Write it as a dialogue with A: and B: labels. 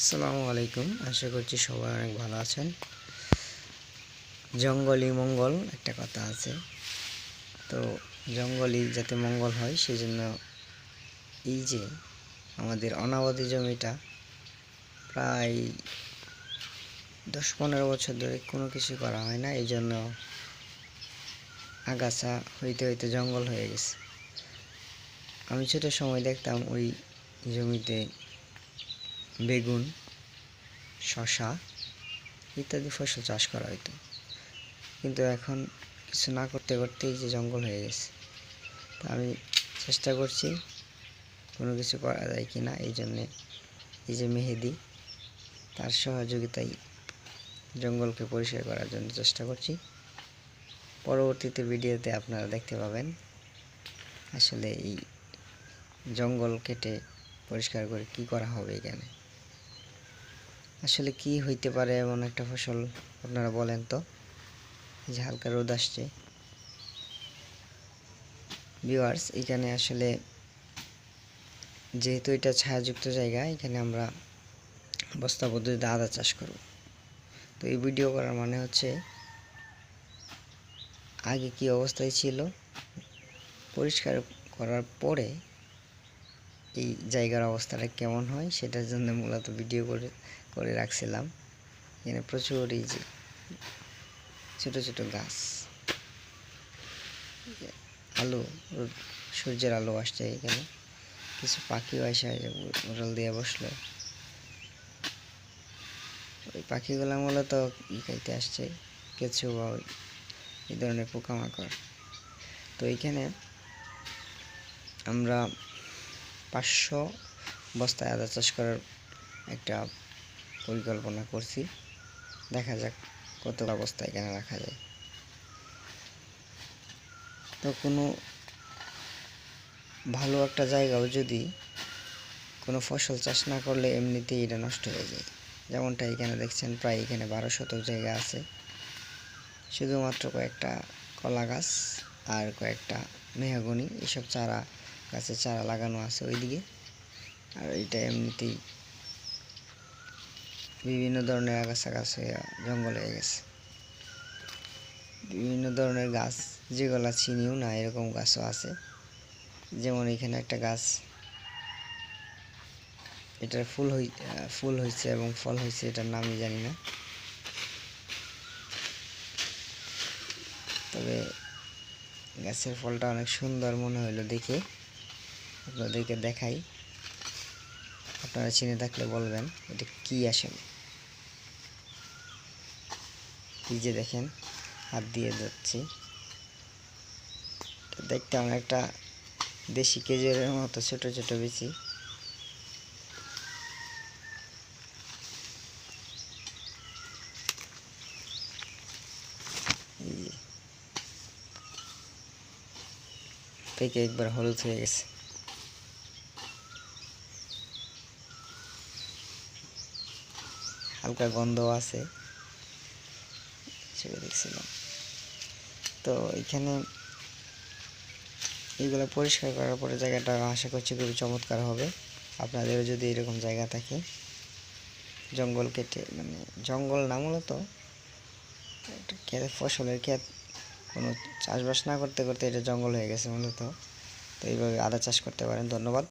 A: আসসালামু আলাইকুম। আশা করছি সবাই অনেক ভালো আছেন। জঙ্গলই মঙ্গল একটা কথা আছে, তো জঙ্গলই যাতে মঙ্গল হয় সেজন্য এই যে আমাদের অনাবাদি জমিটা প্রায় 10-15 বছর ধরে কোনো কিছু করা হয় না, এই জন্য আগাছা হইতে হইতে জঙ্গল হয়ে গেছে। আমি ছোটো সময় দেখতাম ওই জমিতে বেগুন, শশা ইত্যাদি ফসল চাষ করা হতো, কিন্তু এখন কিছু না করতে করতেই যে জঙ্গল হয়ে গেছে। তো আমি চেষ্টা করছি কোনো কিছু করা যায় কি না, এই জন্যে এই যে মেহেদি তার সহযোগিতায় জঙ্গলকে পরিষ্কার করার জন্য চেষ্টা করছি। পরবর্তীতে ভিডিওতে আপনারা দেখতে পাবেন আসলে এই জঙ্গল কেটে পরিষ্কার করে কি করা হবে এখানে, আসলে কি হইতে পারে এমন একটা ফসল আপনারা বলেন তো। যে হালকা রোদ আসছে ভিউয়ার্স, এখানে আসলে যেহেতু এটা ছায়াযুক্ত জায়গা, এখানে আমরা বস্তা পদ্ধতিতে আদা চাষ করব। তো এই ভিডিও করার মানে হচ্ছে আগে কি অবস্থায় ছিল, পরিষ্কার করার পরে এই জায়গার অবস্থাটা কেমন হয় সেটার জন্য মূলত ভিডিও করে রাখছিলাম। এখানে প্রচুর এই যে ছোটো ছোটো গাছ, আলো, সূর্যের আলো আসছে, এখানে কিছু পাখিও আসে উড়াল দিয়ে বসলো। ওই পাখিগুলো মূলত খাইতে আসছে, কেঁচো বা এই ধরনের পোকামাকড়। তো এইখানে আমরা 500 বস্তায় আদা চাষ করার একটা পরিকল্পনা করছি, দেখা যাক কত বস্তা এখানে রাখা যায়। তো কোনো ভালো একটা জায়গাও যদি কোনো ফসল চাষ না করলে এমনিতেই এটা নষ্ট হয়ে যায়। যেমনটা এখানে দেখছেন, প্রায় এখানে 12 শতক জায়গা আছে, শুধুমাত্র কয়েকটা কলা গাছ আর কয়েকটা মেহগনি এসব গাছের চারা লাগানো আছে ওইদিকে। আর এটা এমনিতেই বিভিন্ন ধরনের আগাছা গাছে জঙ্গল হয়ে গেছে, বিভিন্ন ধরনের গাছ যেগুলো চিনিও না এরকম গাছও আছে। যেমন এখানে একটা গাছ, এটার ফুল হয়েছে এবং ফল হয়েছে, এটার নামই জানি না, তবে গাছের ফলটা অনেক সুন্দর মনে হলো দেখে, আপনাদেরকে দেখাই, আপনারা চিনে থাকলে বলবেন এটা কি আসলে। এই যে দেখেন, হাত দিয়ে যাচ্ছি, দেখতে অনেকটা দেশি খেজুরের মতো ছোট ছোট বিচি। থেকে একবার হলুদ হয়ে গেছে, হালকা গন্ধ আছে সেটা দেখছিলাম। তো এখানে এইগুলো পরিষ্কার করার পরে জায়গাটা আশা করছি খুবই চমৎকার হবে। আপনাদেরও যদি এরকম জায়গা থাকে, জঙ্গল কেটে, মানে জঙ্গল না, মূলত ফসলের ক্ষেত, কোনো চাষবাস না করতে করতে এটা জঙ্গল হয়ে গেছে মূলত। তো এইভাবে আদা চাষ করতে পারেন। ধন্যবাদ।